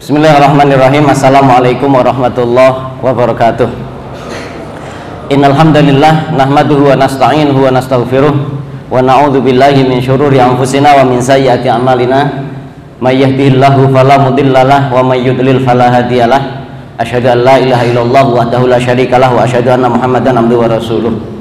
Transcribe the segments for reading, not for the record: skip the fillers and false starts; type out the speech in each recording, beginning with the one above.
Bismillahirrahmanirrahim. Assalamualaikum warahmatullahi wabarakatuh. Innal hamdalillah nahmaduhu wa nasta'inuhu wa nastaghfiruh wa na'udzu billahi min syururi anfusina wa min sayyiati a'malina. May yahdihillahu fala mudhillalah wa may yudlil fala hadiyalah. Asyhadu an la ilaha illallah wahdahu la syarikalah wa asyhadu anna Muhammadan abduhu wa rasuluh.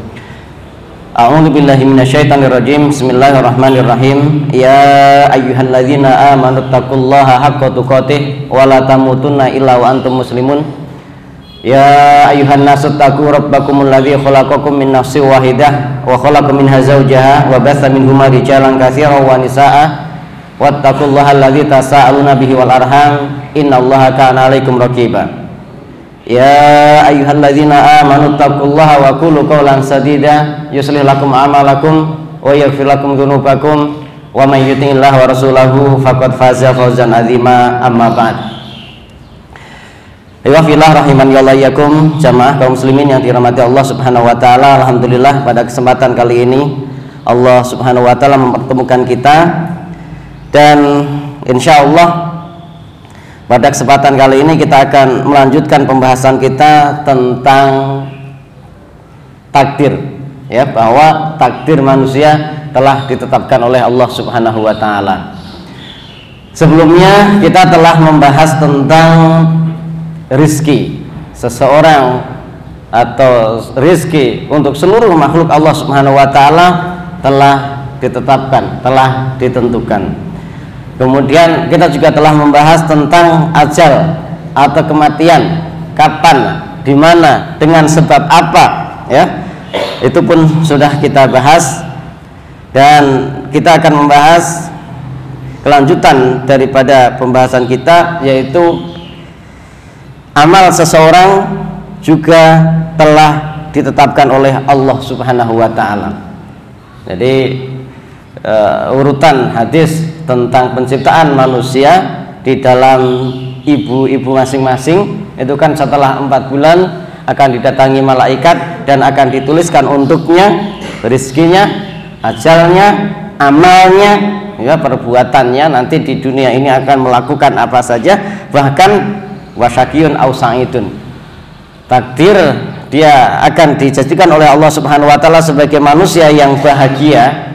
A'udzu billahi minasyaitonir rajim. Bismillahirrahmanirrahim. Ya ayyuhalladzina amanu taqullaha haqqa tuqatih wa la tamutunna illa wa antum muslimun. Ya ayyuhan nasu taqu rabbakumul ladzi khalaqakum min nafsin wahidah wa khalaqa minha zawjaha wa batha minhuma rijalan katsiran wa nisaa'a wattaqullaha alladzi tasaaluna bihi wal arham innallaha kana 'alaikum raqiba. Ya ayyuhalladzina amanu taqullaha wa qulu qawlan sadida yuslih lakum a'malakum wa yaghfir lakum dzunubakum wa may yuti'illaha wa rasulahu faqad faza fawzan 'azima. Amma ba'd. Fillah rahimani Allah yakum, jamaah kaum muslimin yang dirahmati Allah Subhanahu wa taala. Alhamdulillah pada kesempatan kali ini Allah Subhanahu wa taala mempertemukan kita, dan insyaallah pada kesempatan kali ini kita akan melanjutkan pembahasan kita tentang takdir, ya, bahwa takdir manusia telah ditetapkan oleh Allah Subhanahu wa taala. Sebelumnya kita telah membahas tentang rizki seseorang atau rizki untuk seluruh makhluk Allah Subhanahu wa taala telah ditetapkan, telah ditentukan. Kemudian kita juga telah membahas tentang ajal atau kematian, kapan, di mana, dengan sebab apa, ya. Itu pun sudah kita bahas, dan kita akan membahas kelanjutan daripada pembahasan kita, yaitu amal seseorang juga telah ditetapkan oleh Allah Subhanahu wa taala. Jadi urutan hadis tentang penciptaan manusia di dalam ibu-ibu masing-masing itu kan setelah 4 bulan akan didatangi malaikat dan akan dituliskan untuknya rizkinya, ajalnya, amalnya, ya, perbuatannya nanti di dunia ini akan melakukan apa saja, bahkan wasyakiyun au sa'idun. Takdir dia akan dijadikan oleh Allah Subhanahu wa taala sebagai manusia yang bahagia,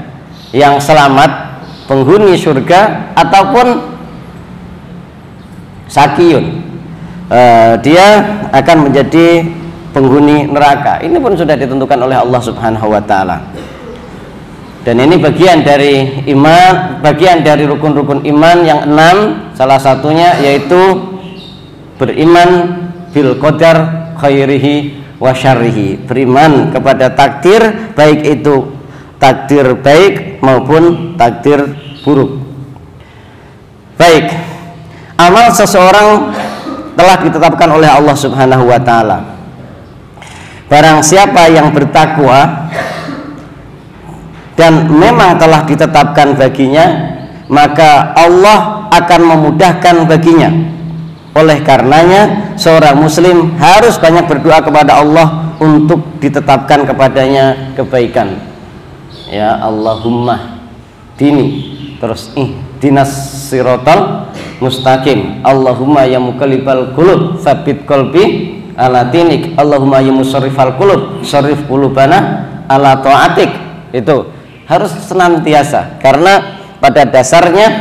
yang selamat, penghuni surga, ataupun sakiyun, dia akan menjadi penghuni neraka. Ini pun sudah ditentukan oleh Allah Subhanahu wa taala. Dan ini bagian dari iman, bagian dari rukun-rukun iman yang 6, salah satunya yaitu beriman bil qadar khairihi wa syarrihi, beriman kepada takdir, baik itu takdir baik maupun takdir buruk. Baik, amal seseorang telah ditetapkan oleh Allah Subhanahu wa taala. Barang siapa yang bertakwa dan memang telah ditetapkan baginya, maka Allah akan memudahkan baginya. Oleh karenanya seorang muslim harus banyak berdoa kepada Allah untuk ditetapkan kepadanya kebaikan. Ya Allahumma dini, terus ihdinas siratal mustaqim. Allahumma ya muqallibal qulub tsabbit qalbi ala dinik. Allahumma ya musarrifal qulub sarrif qulubana ala taatik. Itu harus senantiasa, karena pada dasarnya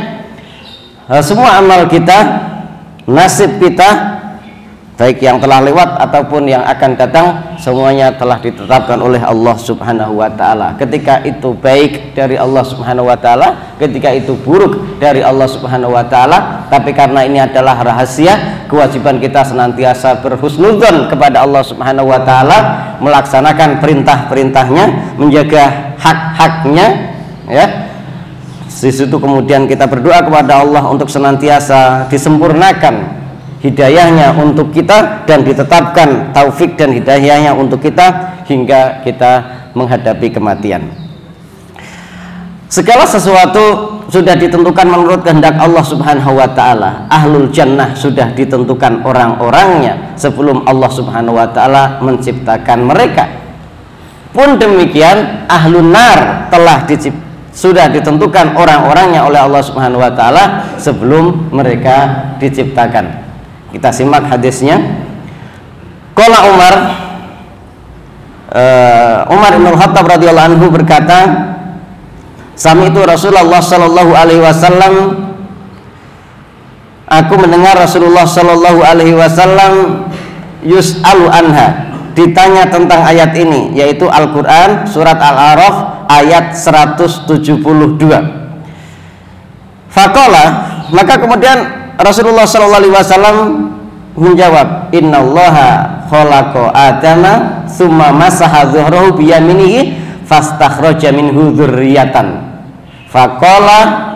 semua amal kita, nasib kita, baik yang telah lewat ataupun yang akan datang, semuanya telah ditetapkan oleh Allah Subhanahu wa taala. Ketika itu baik dari Allah Subhanahu wa taala, ketika itu buruk dari Allah Subhanahu wa taala. Tapi karena ini adalah rahasia, kewajiban kita senantiasa berhusnudzon kepada Allah Subhanahu wa taala, melaksanakan perintah-perintahnya, menjaga hak-haknya, ya. Di situ kemudian kita berdoa kepada Allah untuk senantiasa disempurnakan hidayahnya untuk kita dan ditetapkan taufik dan hidayahnya untuk kita hingga kita menghadapi kematian. Segala sesuatu sudah ditentukan menurut kehendak Allah Subhanahu wa taala. Ahlul jannah sudah ditentukan orang-orangnya sebelum Allah Subhanahu wa taala menciptakan mereka. Pun demikian ahlun nar sudah ditentukan orang-orangnya oleh Allah Subhanahu wa taala sebelum mereka diciptakan. Kita simak hadisnya. Qala Umar bin Khattab radhiyallahu anhu berkata, sami'tu Rasulullah sallallahu alaihi wasallam, aku mendengar Rasulullah sallallahu alaihi wasallam yus'alu anha, ditanya tentang ayat ini, yaitu Al-Qur'an surat Al-A'raf ayat 172. Faqala, maka kemudian Rasulullah sallallahu alaihi wasallam menjawab, innallaha khalaqa adama tsumma masaha dhuhrahu bi yaminihi fastakhraja minhu dzurriyyatan faqala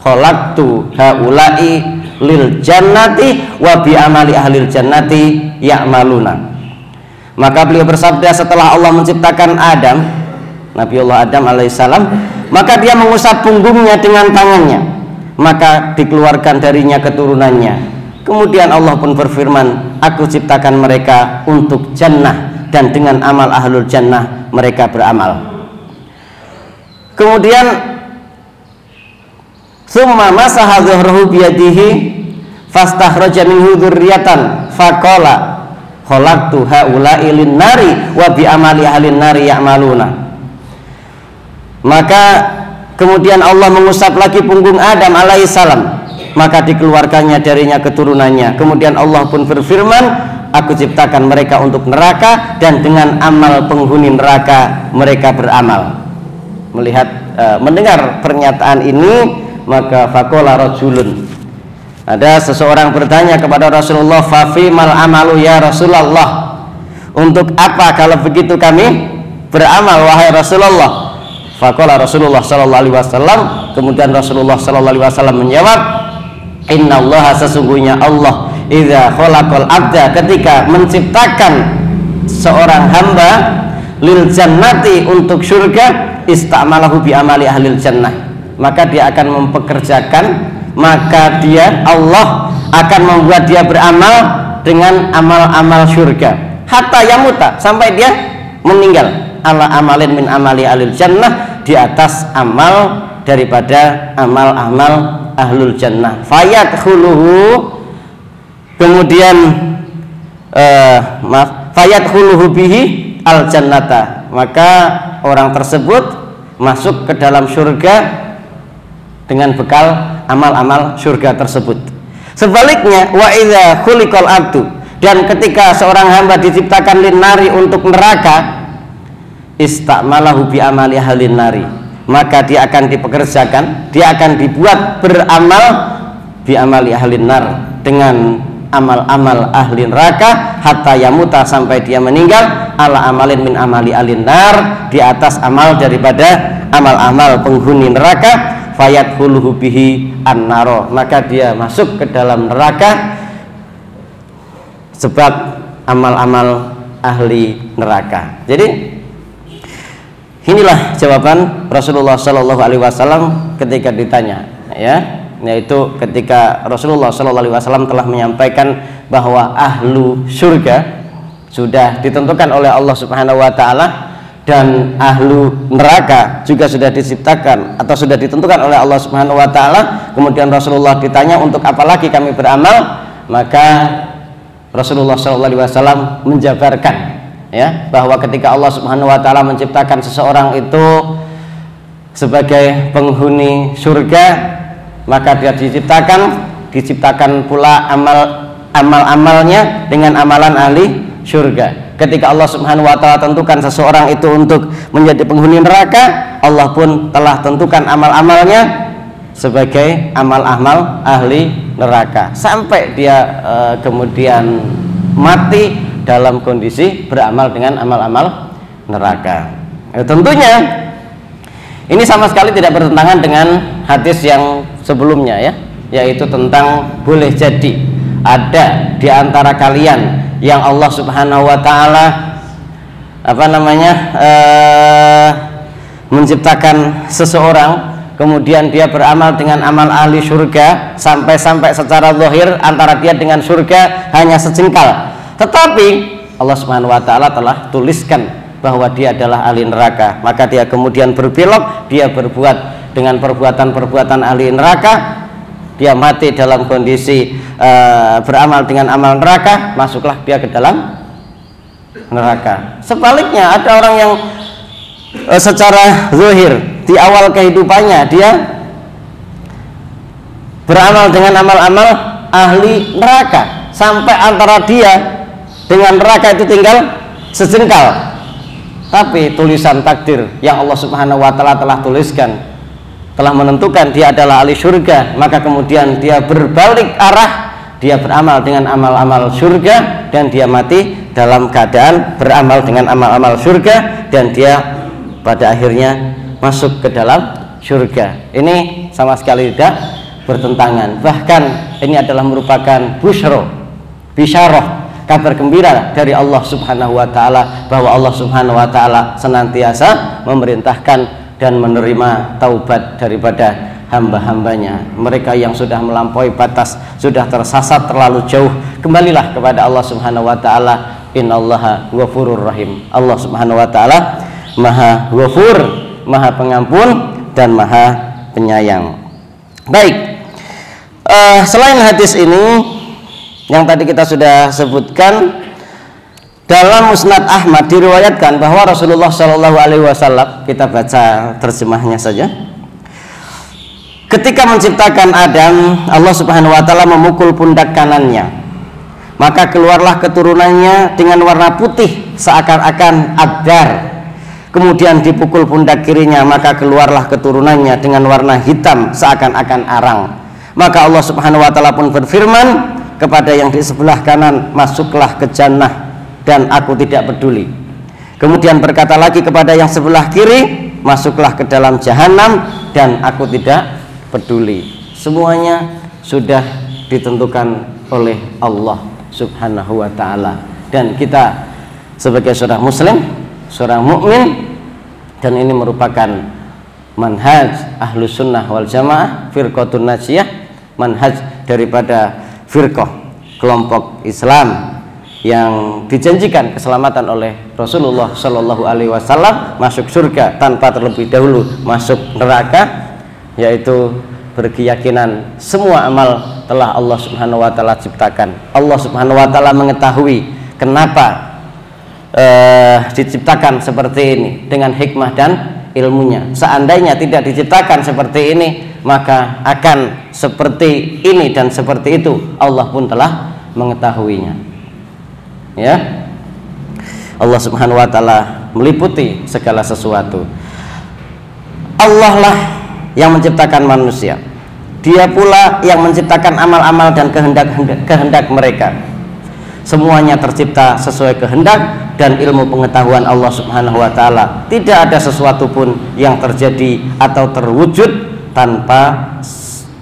khalaqtu haula'i lil jannati wa bi amali ahlil jannati ya'maluna. Maka beliau bersabda setelah Allah menciptakan Adam, Nabiullah Adam alaihissalam, maka dia mengusap punggungnya dengan tangannya, maka dikeluarkan darinya keturunannya. Kemudian Allah pun berfirman, aku ciptakan mereka untuk jannah, dan dengan amal ahlul jannah mereka beramal. Kemudian summa masaha dhuhrahu biyadihi fastakhraja minhu dzurriyyatan faqala khalaqtu haula'i lin nari wa bi amali ahlin nari ya'maluna. Maka kemudian Allah mengusap lagi punggung Adam alaihissalam, maka dikeluarkannya darinya keturunannya. Kemudian Allah pun berfirman, aku ciptakan mereka untuk neraka, dan dengan amal penghuni neraka mereka beramal. Mendengar pernyataan ini, maka faqala rajulun, ada seseorang bertanya kepada Rasulullah, fafimal amalu ya Rasulullah, untuk apa kalau begitu kami beramal wahai Rasulullah? Faqala Rasulullah sallallahu alaihi wasallam, kemudian Rasulullah sallallahu alaihi wasallam menjawab, innallaha, sesungguhnya Allah, idza khalaqal abda, ketika menciptakan seorang hamba, lil jannati, untuk surga, istamalahu bi amali ahlil jannah, maka dia akan mempekerjakan, maka dia, Allah akan membuat dia beramal dengan amal-amal surga, hatta yamuta, sampai dia meninggal, ala amalin min amali ahlil jannah, di atas amal daripada amal-amal ahlul jannah. Fayadkhuluhu, kemudian fayadkhuluhu bihi al jannata, maka orang tersebut masuk ke dalam surga dengan bekal amal-amal surga tersebut. Sebaliknya, wa idza khuliqal abdu, dan ketika seorang hamba diciptakan linnari, untuk neraka, istamalahu bi amali ahlin nari, maka dia akan dipekerjakan, dia akan dibuat beramal bi amali ahlin nar, dengan amal-amal ahli neraka, hatta yamuta, sampai dia meninggal, ala amalin min amali ahlin nar, di atas amal daripada amal-amal penghuni neraka, fayadkhuluhu bihi an-naro, maka dia masuk ke dalam neraka sebab amal-amal ahli neraka. Jadi inilah jawaban Rasulullah Shallallahu Alaihi Wasallam ketika ditanya, ya, yaitu ketika Rasulullah Shallallahu Alaihi Wasallam telah menyampaikan bahwa ahlu surga sudah ditentukan oleh Allah Subhanahu Wa Taala, dan ahlu neraka juga sudah diciptakan atau sudah ditentukan oleh Allah Subhanahu Wa Taala. Kemudian Rasulullah ditanya, untuk apa lagi kami beramal? Maka Rasulullah Shallallahu Alaihi Wasallam menjabarkan, ya, bahwa ketika Allah Subhanahu Wa Taala menciptakan seseorang itu sebagai penghuni surga, maka dia diciptakan pula amal-amalnya dengan amalan ahli surga. Ketika Allah Subhanahu Wa Taala tentukan seseorang itu untuk menjadi penghuni neraka, Allah pun telah tentukan amal-amalnya sebagai amal-amal ahli neraka, sampai dia kemudian mati dalam kondisi beramal dengan amal-amal neraka. Tentunya ini sama sekali tidak bertentangan dengan hadis yang sebelumnya, ya, yaitu tentang boleh jadi ada di antara kalian yang Allah Subhanahu Wa Taala menciptakan seseorang, kemudian dia beramal dengan amal ahli surga, sampai secara zahir antara dia dengan surga hanya sejengkal, tetapi Allah Subhanahu Wa Taala telah tuliskan bahwa dia adalah ahli neraka, maka dia kemudian berbelok, dia berbuat dengan perbuatan-perbuatan ahli neraka, dia mati dalam kondisi beramal dengan amal neraka, masuklah dia ke dalam neraka. Sebaliknya ada orang yang secara zahir di awal kehidupannya dia beramal dengan amal-amal ahli neraka, sampai antara dia dengan neraka itu tinggal sejengkal. Tapi tulisan takdir yang Allah Subhanahu wa taala telah tuliskan, telah menentukan dia adalah ahli surga, maka kemudian dia berbalik arah, dia beramal dengan amal-amal surga dan dia mati dalam keadaan beramal dengan amal-amal surga dan dia pada akhirnya masuk ke dalam surga. Ini sama sekali tidak bertentangan. Bahkan ini adalah merupakan bisyarah, kabar gembira dari Allah Subhanahu wa taala bahwa Allah Subhanahu wa taala senantiasa memerintahkan dan menerima taubat daripada hamba-hambanya. Mereka yang sudah melampaui batas, sudah tersasat terlalu jauh, kembalilah kepada Allah Subhanahu wa taala. Innallaha ghafurur rahim. Allah Subhanahu wa taala Maha Ghafur, Maha Pengampun dan Maha Penyayang. Baik. Selain hadis ini yang tadi kita sudah sebutkan, dalam Musnad Ahmad diriwayatkan bahwa Rasulullah Shallallahu Alaihi Wasallam, kita baca terjemahnya saja. Ketika menciptakan Adam, Allah Subhanahu Wa Taala memukul pundak kanannya, maka keluarlah keturunannya dengan warna putih seakan-akan abdar. Kemudian dipukul pundak kirinya, maka keluarlah keturunannya dengan warna hitam seakan-akan arang. Maka Allah Subhanahu Wa Taala pun berfirman kepada yang di sebelah kanan, masuklah ke jannah dan aku tidak peduli. Kemudian berkata lagi kepada yang sebelah kiri, masuklah ke dalam jahanam dan aku tidak peduli. Semuanya sudah ditentukan oleh Allah Subhanahu wa taala. Dan kita sebagai seorang muslim, seorang mukmin, dan ini merupakan manhaj Ahlus Sunnah wal Jamaah, firqatun najiyah, manhaj daripada firqah kelompok Islam yang dijanjikan keselamatan oleh Rasulullah Shallallahu Alaihi Wasallam, masuk surga tanpa terlebih dahulu masuk neraka, yaitu berkeyakinan semua amal telah Allah Subhanahu Wa Taala ciptakan. Allah Subhanahu Wa Taala mengetahui kenapa diciptakan seperti ini dengan hikmah dan ilmunya. Seandainya tidak diciptakan seperti ini, maka akan seperti ini dan seperti itu. Allah pun telah mengetahuinya. Ya, Allah Subhanahu wa taala meliputi segala sesuatu. Allah lah yang menciptakan manusia. Dia pula yang menciptakan amal-amal dan kehendak mereka. Semuanya tercipta sesuai kehendak dan ilmu pengetahuan Allah Subhanahu wa taala. Tidak ada sesuatu pun yang terjadi atau terwujud tanpa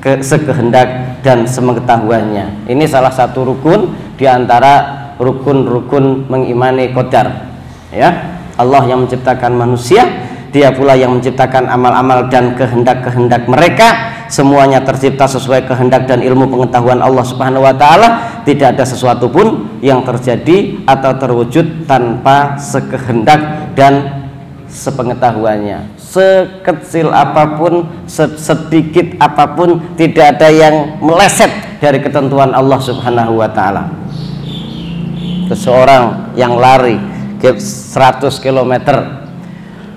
sekehendak dan semengetahuannya. Ini salah satu rukun di antara rukun-rukun mengimani qadar. Ya, Allah yang menciptakan manusia, Dia pula yang menciptakan amal-amal dan kehendak-kehendak mereka. Semuanya tercipta sesuai kehendak dan ilmu pengetahuan Allah Subhanahu wa taala. Tidak ada sesuatu pun yang terjadi atau terwujud tanpa sekehendak dan sepengetahuannya. Sekecil apapun, sedikit apapun, tidak ada yang meleset dari ketentuan Allah Subhanahu wa taala. Seseorang yang lari 100 km,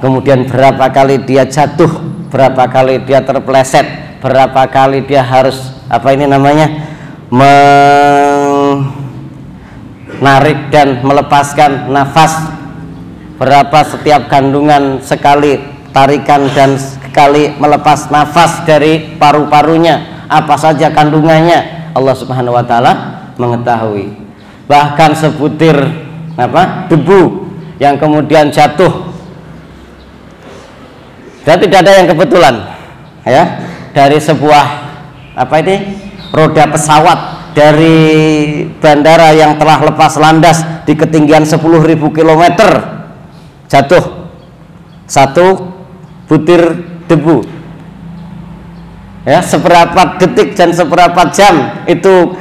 kemudian berapa kali dia jatuh, berapa kali dia terpeleset, berapa kali dia harus menarik dan melepaskan nafas, berapa setiap kandungan sekali tarikan dan sekali melepas nafas dari paru-parunya, apa saja kandungannya, Allah Subhanahu wa taala mengetahui. Bahkan sebutir debu yang kemudian jatuh, dan tidak ada yang kebetulan, ya, dari sebuah roda pesawat dari bandara yang telah lepas landas di ketinggian 10.000 km, jatuh satu butir debu. Ya, seberapa detik dan seberapa jam itu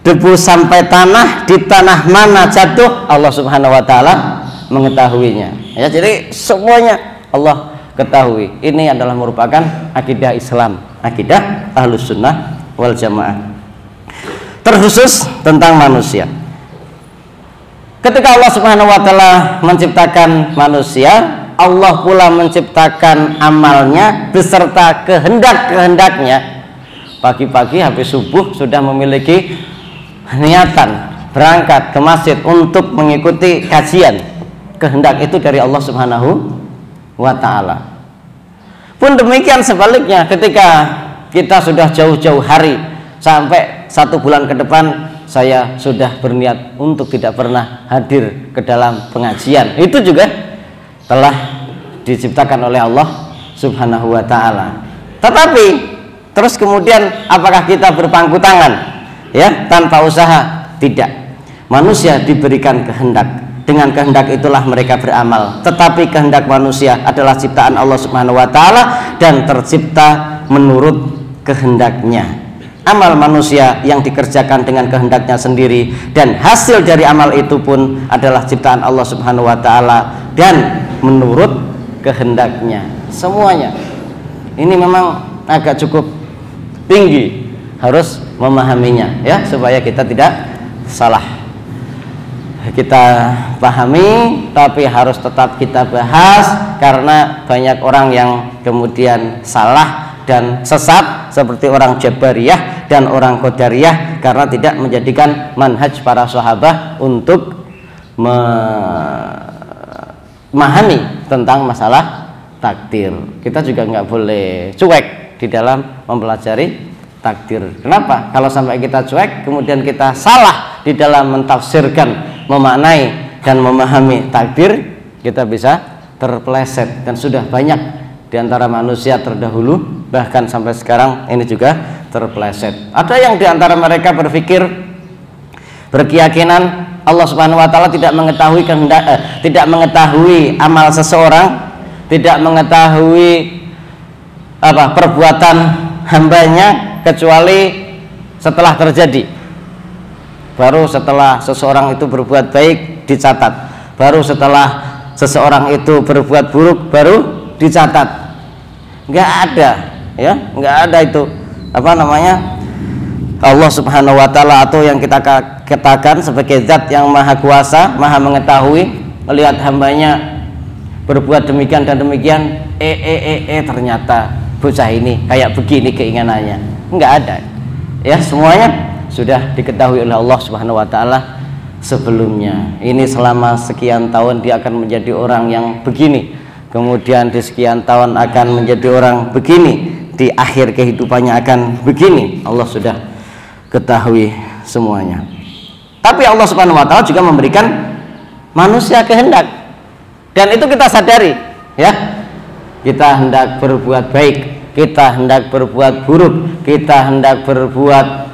debu sampai tanah, di tanah mana jatuh, Allah Subhanahu wa taala mengetahuinya. Ya, jadi semuanya Allah ketahui. Ini adalah merupakan akidah Islam, akidah Ahlus Sunnah wal jamaah. Terkhusus tentang manusia. Ketika Allah Subhanahu wa taala menciptakan manusia, Allah pula menciptakan amalnya beserta kehendak-kehendaknya. Pagi-pagi habis subuh sudah memiliki niatan berangkat ke masjid untuk mengikuti kajian. Kehendak itu dari Allah Subhanahu wa taala. Pun demikian sebaliknya, ketika kita sudah jauh-jauh hari sampai 1 bulan ke depan, saya sudah berniat untuk tidak pernah hadir ke dalam pengajian. Itu juga telah diciptakan oleh Allah Subhanahu wa taala. Tetapi terus kemudian apakah kita berpangku tangan ya tanpa usaha? Tidak. Manusia diberikan kehendak. Dengan kehendak itulah mereka beramal. Tetapi kehendak manusia adalah ciptaan Allah Subhanahu wa taala dan tercipta menurut kehendaknya. Amal manusia yang dikerjakan dengan kehendaknya sendiri dan hasil dari amal itu pun adalah ciptaan Allah Subhanahu wa taala dan menurut kehendaknya semuanya. Ini memang agak cukup tinggi, harus memahaminya ya supaya kita tidak salah. Kita pahami tapi harus tetap kita bahas karena banyak orang yang kemudian salah dan sesat seperti orang Jabariyah dan orang Qadariyah karena tidak menjadikan manhaj para sahabat untuk memahami tentang masalah takdir. Kita juga nggak boleh cuek di dalam mempelajari takdir. Kenapa? Kalau sampai kita cuek kemudian kita salah di dalam mentafsirkan, memaknai dan memahami takdir, kita bisa terpeleset. Dan sudah banyak di antara manusia terdahulu bahkan sampai sekarang ini juga terpeleset. Ada yang di antara mereka berpikir, berkeyakinan Allah Subhanahu wa taala tidak mengetahui kehendak, tidak mengetahui amal seseorang, tidak mengetahui perbuatan hambanya kecuali setelah terjadi. Baru setelah seseorang itu berbuat baik dicatat, baru setelah seseorang itu berbuat buruk baru dicatat. Nggak ada ya, nggak ada itu Allah Subhanahu wa taala atau yang kita katakan sebagai zat yang maha kuasa, maha mengetahui, melihat hambanya berbuat demikian dan demikian, ternyata bocah ini kayak begini keinginannya. Nggak ada ya, semuanya sudah diketahui oleh Allah Subhanahu wa taala sebelumnya. Ini selama sekian tahun dia akan menjadi orang yang begini, kemudian di sekian tahun akan menjadi orang begini, di akhir kehidupannya akan begini. Allah sudah ketahui semuanya. Tapi Allah Subhanahu wa taala juga memberikan manusia kehendak. Dan itu kita sadari ya. Kita hendak berbuat baik, kita hendak berbuat buruk, kita hendak berbuat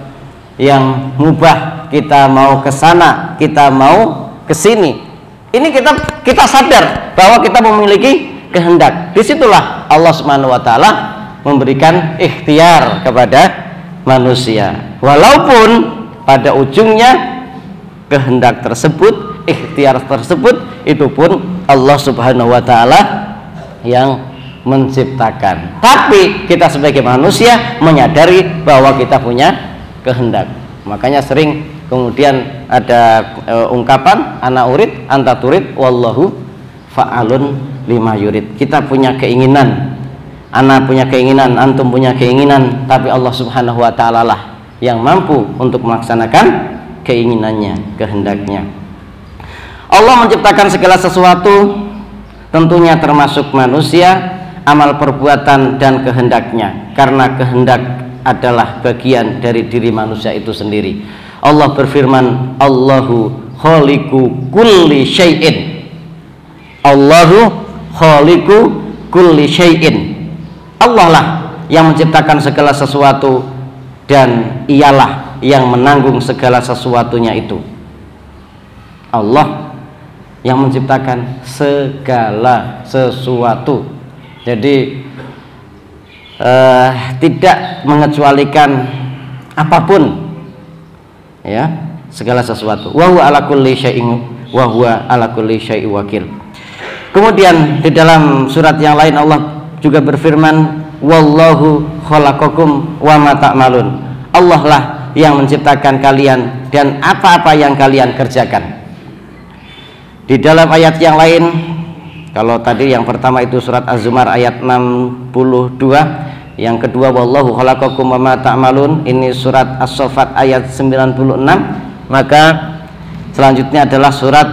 yang mubah, kita mau ke sana, kita mau ke sini. Ini kita sadar bahwa kita memiliki kehendak. Disitulah Allah Subhanahu wa taala memberikan ikhtiar kepada manusia. Walaupun pada ujungnya kehendak tersebut, ikhtiar tersebut itu pun Allah Subhanahu wa taala yang menciptakan. Tapi kita sebagai manusia menyadari bahwa kita punya kehendak. Makanya sering kemudian ada ungkapan ana urid anta turid wallahu fa'alun lima yurid. Kita punya keinginan, ana punya keinginan, antum punya keinginan, tapi Allah Subhanahu wa taala lah yang mampu untuk melaksanakan keinginannya, kehendaknya. Allah menciptakan segala sesuatu, tentunya termasuk manusia, amal perbuatan dan kehendaknya, karena kehendak adalah bagian dari diri manusia itu sendiri. Allah berfirman, Allahu khaliqu kulli syai'in. Allahu khaliqu kulli syai'in. Allah lah yang menciptakan segala sesuatu dan ialah yang menanggung segala sesuatunya itu. Allah yang menciptakan segala sesuatu. Jadi tidak mengecualikan apapun ya, segala sesuatu. Wa huwa ala kulli syai'in wa huwa ala kulli syai'in wakil. Kemudian di dalam surat yang lain Allah juga berfirman, wallahu khalaqakum wa ma ta'malun. Allah lah yang menciptakan kalian dan apa-apa yang kalian kerjakan. Di dalam ayat yang lain, kalau tadi yang pertama itu surat Az-Zumar ayat 62, yang kedua wallahu khalaqakum wama ta'malun, ini surat As-Saffat ayat 96, maka selanjutnya adalah surat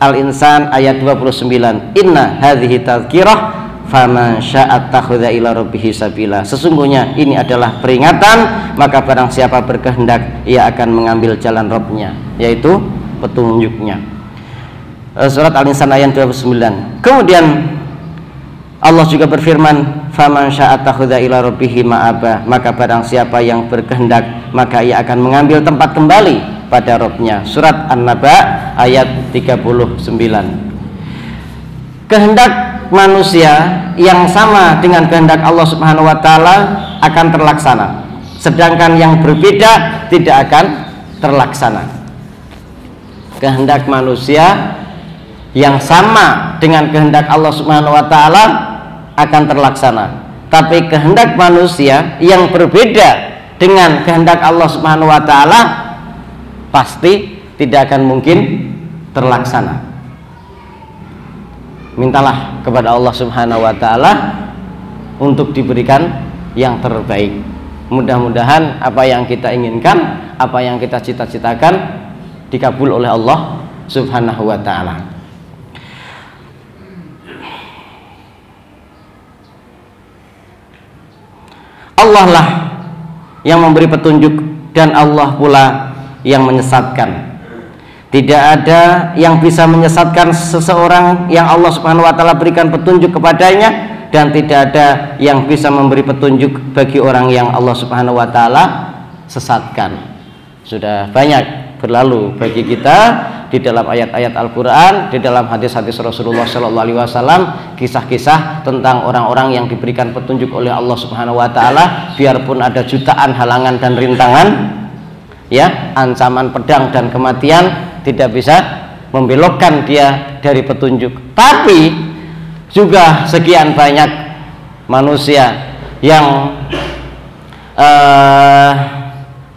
Al-Insan ayat 29, inna hadhihi tadhkirah faman syaa'a takhudha ila rabbihi sabila. Sesungguhnya ini adalah peringatan, maka barang siapa berkehendak ia akan mengambil jalan Rabbnya, yaitu petunjuknya. Surat Al-Insan ayat 29. Kemudian Allah juga berfirman, faman syaa'a takhudha ila rabbihi ma'aba, maka barang siapa yang berkehendak maka ia akan mengambil tempat kembali pada Rabbnya. Surat An-Naba ayat 39. Kehendak manusia yang sama dengan kehendak Allah Subhanahu wa taala akan terlaksana, sedangkan yang berbeda tidak akan terlaksana. Kehendak manusia yang sama dengan kehendak Allah Subhanahu wa taala akan terlaksana, tapi kehendak manusia yang berbeda dengan kehendak Allah Subhanahu wa taala pasti tidak akan mungkin terlaksana. Mintalah kepada Allah Subhanahu wa taala untuk diberikan yang terbaik. Mudah-mudahan apa yang kita inginkan, apa yang kita cita-citakan dikabul oleh Allah Subhanahu wa taala. Allah lah yang memberi petunjuk dan Allah pula yang menyesatkan. Tidak ada yang bisa menyesatkan seseorang yang Allah Subhanahu wa taala berikan petunjuk kepadanya, dan tidak ada yang bisa memberi petunjuk bagi orang yang Allah Subhanahu wa taala sesatkan. Sudah banyak berlalu bagi kita di dalam ayat-ayat Al-Qur'an, di dalam hadis-hadis Rasulullah sallallahu alaihi wasallam, kisah-kisah tentang orang-orang yang diberikan petunjuk oleh Allah Subhanahu wa taala, biarpun ada jutaan halangan dan rintangan, ya, ancaman pedang dan kematian tidak bisa membelokkan dia dari petunjuk. Tapi juga sekian banyak manusia yang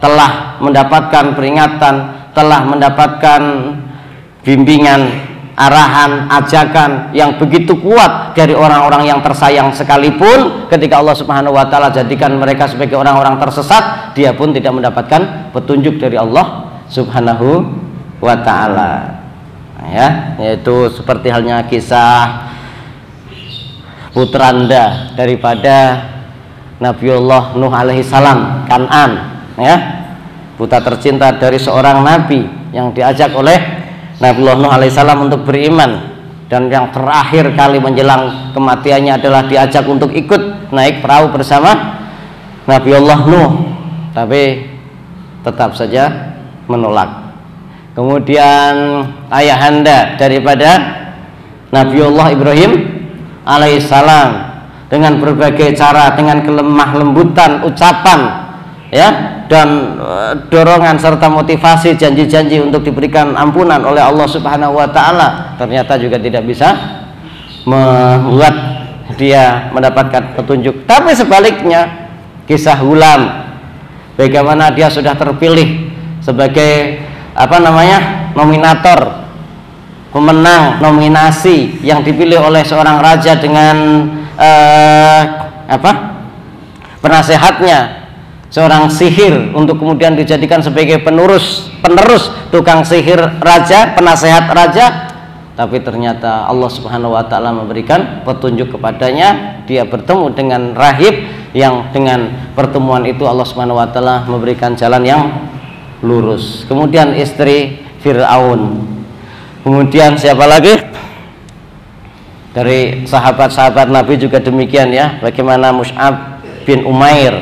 telah mendapatkan peringatan, telah mendapatkan bimbingan, arahan, ajakan yang begitu kuat dari orang-orang yang tersayang sekalipun, ketika Allah Subhanahu wa taala jadikan mereka sebagai orang-orang tersesat, dia pun tidak mendapatkan petunjuk dari Allah Subhanahu wa ta'ala, ya, yaitu seperti halnya kisah putranda daripada Nabiullah Nuh alaihi salam, Kan'an, ya, putra tercinta dari seorang nabi yang diajak oleh Nabiullah Nuh alaihi salam untuk beriman, dan yang terakhir kali menjelang kematiannya adalah diajak untuk ikut naik perahu bersama Nabiullah Nuh, tapi tetap saja menolak. Kemudian ayahanda daripada Nabiullah Ibrahim alaihissalam dengan berbagai cara, dengan kelemah lembutan ucapan, ya, dan dorongan serta motivasi, janji-janji untuk diberikan ampunan oleh Allah Subhanahu wa taala, ternyata juga tidak bisa membuat dia mendapatkan petunjuk. Tapi sebaliknya, kisah Hulam, bagaimana dia sudah terpilih sebagai nominator, pemenang nominasi yang dipilih oleh seorang raja dengan penasehatnya, seorang sihir, untuk kemudian dijadikan sebagai penerus tukang sihir raja, penasehat raja. Tapi ternyata Allah Subhanahu wa taala memberikan petunjuk kepadanya, dia bertemu dengan rahib yang dengan pertemuan itu Allah Subhanahu wa taala memberikan jalan yang lurus. Kemudian istri Fir'aun, kemudian siapa lagi dari sahabat-sahabat Nabi juga demikian, ya, bagaimana Mus'ab bin Umair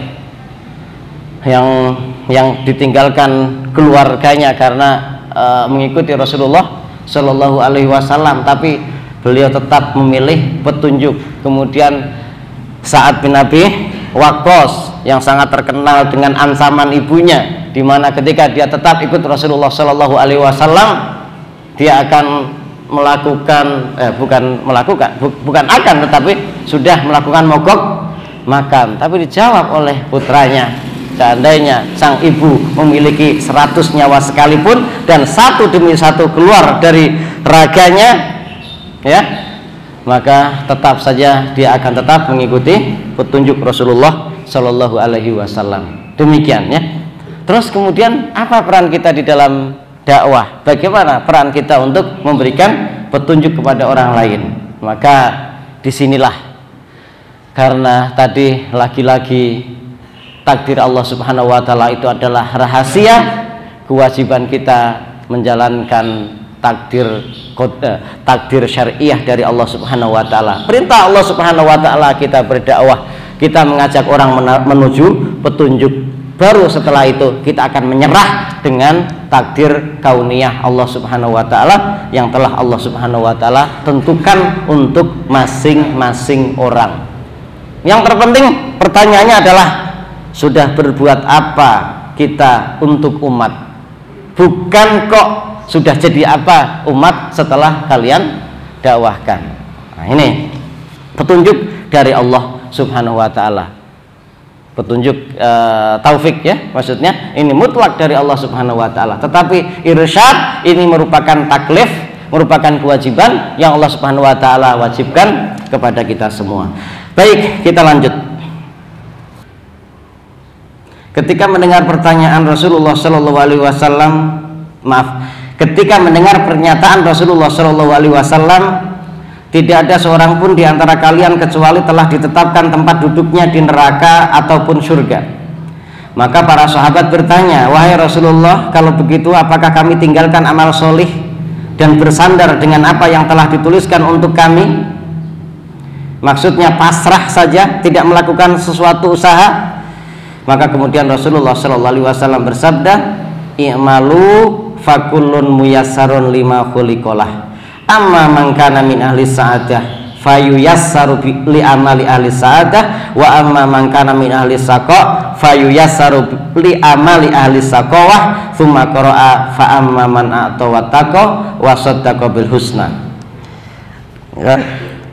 yang ditinggalkan keluarganya karena mengikuti Rasulullah Shallallahu alaihi wasallam, tapi beliau tetap memilih petunjuk. Kemudian Sa'ad bin Abi Waqqas yang sangat terkenal dengan ancaman ibunya, di mana ketika dia tetap ikut Rasulullah Shallallahu alaihi wasallam, dia akan tetapi sudah melakukan mogok makan. Tapi dijawab oleh putranya, seandainya sang ibu memiliki 100 nyawa sekalipun dan satu demi satu keluar dari raganya, ya, maka tetap saja dia akan tetap mengikuti petunjuk Rasulullah Shallallahu Alaihi Wasallam. Demikian, ya. Terus kemudian apa peran kita di dalam dakwah? Bagaimana peran kita untuk memberikan petunjuk kepada orang lain? Maka disinilah, karena tadi lagi-lagi takdir Allah Subhanahu wa Ta'ala itu adalah rahasia, kewajiban kita menjalankan takdir syariah dari Allah Subhanahu wa Ta'ala. Perintah Allah Subhanahu wa Ta'ala kita berdakwah, kita mengajak orang menuju petunjuk. Baru setelah itu kita akan menyerah dengan takdir kauniyah Allah Subhanahu wa Ta'ala yang telah Allah Subhanahu wa Ta'ala tentukan untuk masing-masing orang. Yang terpenting pertanyaannya adalah, sudah berbuat apa kita untuk umat? Bukan kok sudah jadi apa umat setelah kalian dakwahkan. Nah, ini petunjuk dari Allah Subhanahu wa Ta'ala. Petunjuk taufik, ya, maksudnya ini mutlak dari Allah Subhanahu wa Ta'ala. Tetapi irsyad ini merupakan taklif, merupakan kewajiban yang Allah Subhanahu wa Ta'ala wajibkan kepada kita semua. Baik, kita lanjut. Ketika mendengar pertanyaan Rasulullah Shallallahu Alaihi Wasallam, ketika mendengar pernyataan Rasulullah Shallallahu Alaihi Wasallam, tidak ada seorang pun di antara kalian kecuali telah ditetapkan tempat duduknya di neraka ataupun surga. Maka para sahabat bertanya, wahai Rasulullah, kalau begitu apakah kami tinggalkan amal solih dan bersandar dengan apa yang telah dituliskan untuk kami? Maksudnya pasrah saja, tidak melakukan sesuatu usaha. Maka kemudian Rasulullah Shallallahu Alaihi Wasallam bersabda, i'malu fakullun muyassarun lima khuliqalah. Amma man kana min ahli sa'adah fayuyassaru li amali ahli sa'adah, wa amma man kana min ahli saqa fayuyassaru li amali ahli saqawah. Tsumma qara'a fa amma man a'ta wattaqa wa saddaqa bil husna. Ya.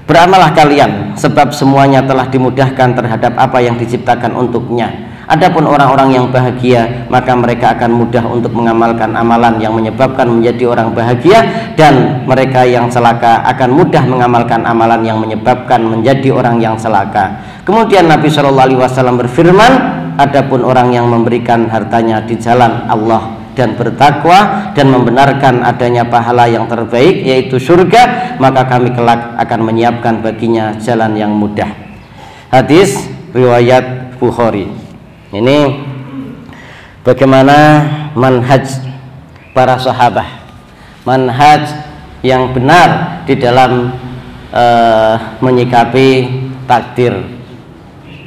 Beramallah kalian, sebab semuanya telah dimudahkan terhadap apa yang diciptakan untuknya. Adapun orang-orang yang bahagia, maka mereka akan mudah untuk mengamalkan amalan yang menyebabkan menjadi orang bahagia, dan mereka yang celaka akan mudah mengamalkan amalan yang menyebabkan menjadi orang yang celaka. Kemudian Nabi Shallallahu Alaihi Wasallam berfirman, adapun orang yang memberikan hartanya di jalan Allah dan bertakwa dan membenarkan adanya pahala yang terbaik yaitu surga, maka kami kelak akan menyiapkan baginya jalan yang mudah. Hadis riwayat Bukhari. Ini bagaimana manhaj para sahabat, manhaj yang benar di dalam menyikapi takdir.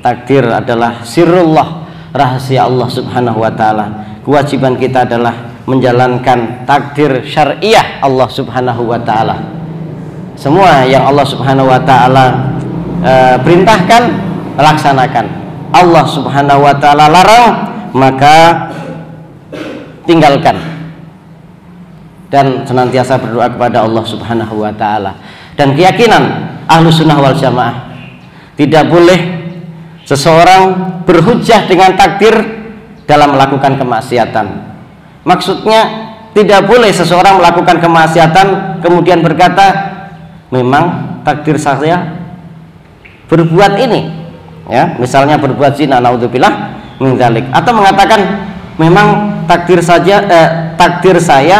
Takdir adalah sirrullah, rahasia Allah Subhanahu wa Ta'ala. Kewajiban kita adalah menjalankan takdir syariah Allah Subhanahu wa Ta'ala. Semua yang Allah Subhanahu wa Ta'ala perintahkan, laksanakan. Allah Subhanahu wa Ta'ala larang, maka tinggalkan. Dan senantiasa berdoa kepada Allah Subhanahu wa Ta'ala. Dan keyakinan Ahlus Sunnah wal Jamaah, tidak boleh seseorang berhujjah dengan takdir dalam melakukan kemaksiatan. Maksudnya tidak boleh seseorang melakukan kemaksiatan kemudian berkata, memang takdir saya berbuat ini, ya, misalnya berbuat zina, naudzubillah min dzalik, atau mengatakan memang takdir saya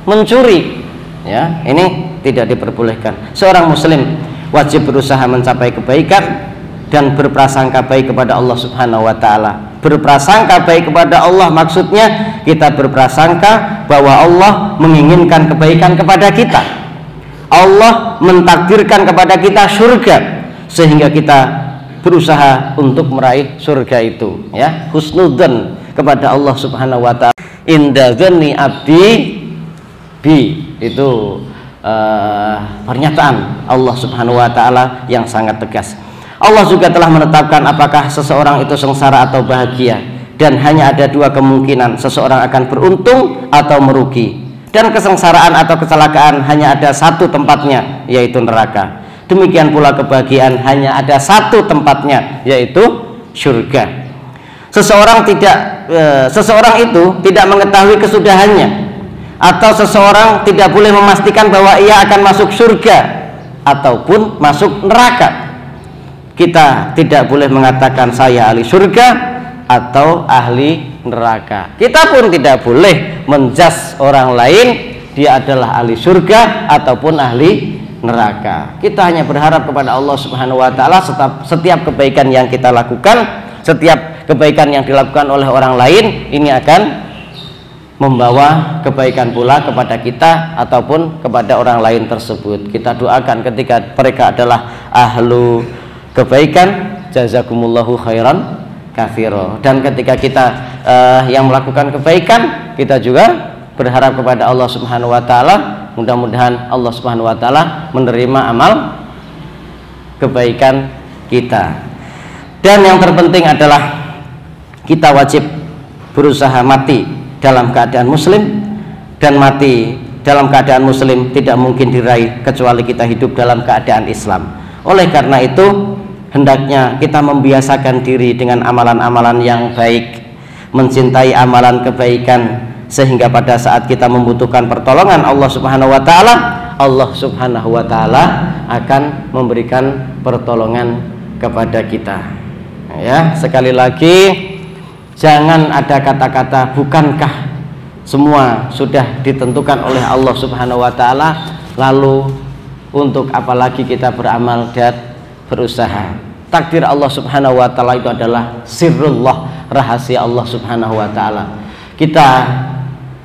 mencuri, ya, ini tidak diperbolehkan. Seorang muslim wajib berusaha mencapai kebaikan dan berprasangka baik kepada Allah Subhanahu wa Ta'ala. Berprasangka baik kepada Allah maksudnya kita berprasangka bahwa Allah menginginkan kebaikan kepada kita. Allah mentakdirkan kepada kita surga, sehingga kita berusaha untuk meraih surga itu, ya. Husnudzan kepada Allah Subhanahu wa Ta'ala. Inda dzanni abdi bi, itu pernyataan Allah Subhanahu wa Ta'ala yang sangat tegas. Allah juga telah menetapkan apakah seseorang itu sengsara atau bahagia, dan hanya ada dua kemungkinan, seseorang akan beruntung atau merugi, dan kesengsaraan atau kecelakaan hanya ada satu tempatnya, yaitu neraka. Demikian pula kebahagiaan hanya ada satu tempatnya, yaitu surga. seseorang itu tidak mengetahui kesudahannya, atau seseorang tidak boleh memastikan bahwa ia akan masuk surga ataupun masuk neraka. Kita tidak boleh mengatakan saya ahli surga atau ahli neraka. Kita pun tidak boleh menjas orang lain dia adalah ahli surga ataupun ahli neraka. Kita hanya berharap kepada Allah Subhanahu wa taala setiap kebaikan yang kita lakukan, setiap kebaikan yang dilakukan oleh orang lain ini akan membawa kebaikan pula kepada kita ataupun kepada orang lain tersebut. Kita doakan ketika mereka adalah ahlu kebaikan, jazakumullahu khairan katsira. Dan ketika kita yang melakukan kebaikan, kita juga berharap kepada Allah Subhanahu wa taala, mudah-mudahan Allah Subhanahu wa taala menerima amal kebaikan kita. Dan yang terpenting adalah kita wajib berusaha mati dalam keadaan muslim, dan mati dalam keadaan muslim tidak mungkin diraih kecuali kita hidup dalam keadaan Islam. Oleh karena itu, hendaknya kita membiasakan diri dengan amalan-amalan yang baik, mencintai amalan kebaikan, sehingga pada saat kita membutuhkan pertolongan Allah Subhanahu wa taala, Allah Subhanahu wa taala akan memberikan pertolongan kepada kita. Ya, sekali lagi, jangan ada kata-kata bukankah semua sudah ditentukan oleh Allah Subhanahu wa taala, lalu untuk apalagi kita beramal dan berusaha. Takdir Allah Subhanahu wa taala itu adalah sirrullah, rahasia Allah Subhanahu wa taala. Kita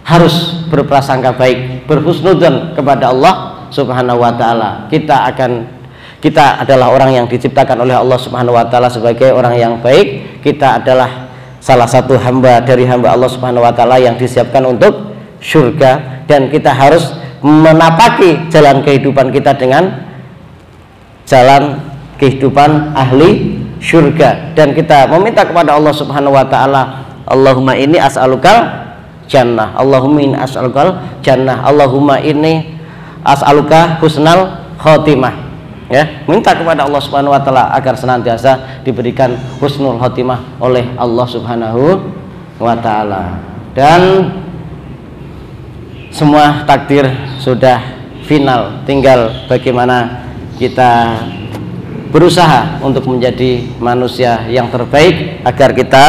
harus berprasangka baik, berhusnudzon kepada Allah Subhanahu wa taala. Kita adalah orang yang diciptakan oleh Allah Subhanahu wa taala sebagai orang yang baik. Kita adalah salah satu hamba dari hamba Allah Subhanahu wa taala yang disiapkan untuk surga, dan kita harus menapaki jalan kehidupan kita dengan jalan kehidupan ahli surga, dan kita meminta kepada Allah Subhanahu wa taala, Allahumma inni as'alukal jannah, Allahumma inni as'alukal jannah, Allahumma inni as'aluka husnal khotimah. Ya, minta kepada Allah Subhanahu wa taala agar senantiasa diberikan husnul khotimah oleh Allah Subhanahu wa taala. Dan semua takdir sudah final, tinggal bagaimana kita berusaha untuk menjadi manusia yang terbaik agar kita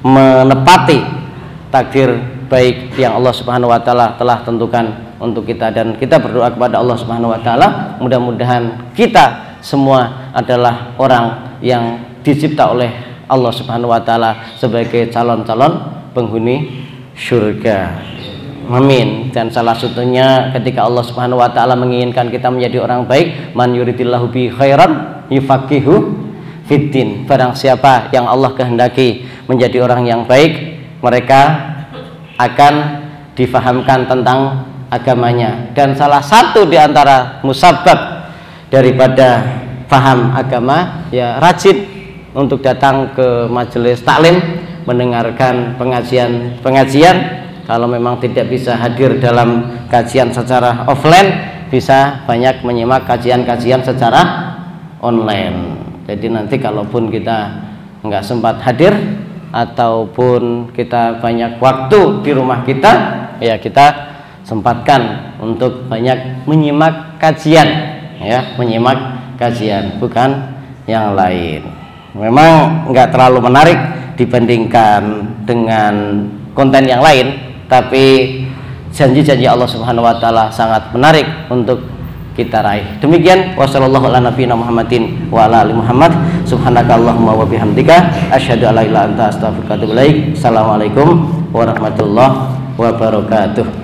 menepati takdir baik yang Allah Subhanahu wa taala telah tentukan untuk kita. Dan kita berdoa kepada Allah Subhanahu wa taala, mudah-mudahan kita semua adalah orang yang dicipta oleh Allah Subhanahu wa taala sebagai calon-calon penghuni surga. Amin. Dan salah satunya ketika Allah Subhanahu wa taala menginginkan kita menjadi orang baik, man yuridillahu bi khairan yufaqihu fiddin. Barang siapa yang Allah kehendaki menjadi orang yang baik, mereka akan difahamkan tentang agamanya. Dan salah satu di antara musabab daripada paham agama, ya rajin untuk datang ke majelis taklim, mendengarkan pengajian. Kalau memang tidak bisa hadir dalam kajian secara offline, bisa banyak menyimak kajian-kajian secara online. Jadi nanti kalaupun kita nggak sempat hadir ataupun kita banyak waktu di rumah kita, ya kita sempatkan untuk banyak menyimak kajian, ya menyimak kajian, bukan yang lain. Memang nggak terlalu menarik dibandingkan dengan konten yang lain, tapi janji-janji Allah Subhanahu wa taala sangat menarik untuk kita raih. Demikian, wassallallahu ala nabiyina Muhammadin wa ala ali Muhammad. Subhanakallahumma wa bihamdika asyhadu an la ilaha illa anta astaghfiruka wa atubu ilaik. Assalamualaikum warahmatullahi wabarakatuh.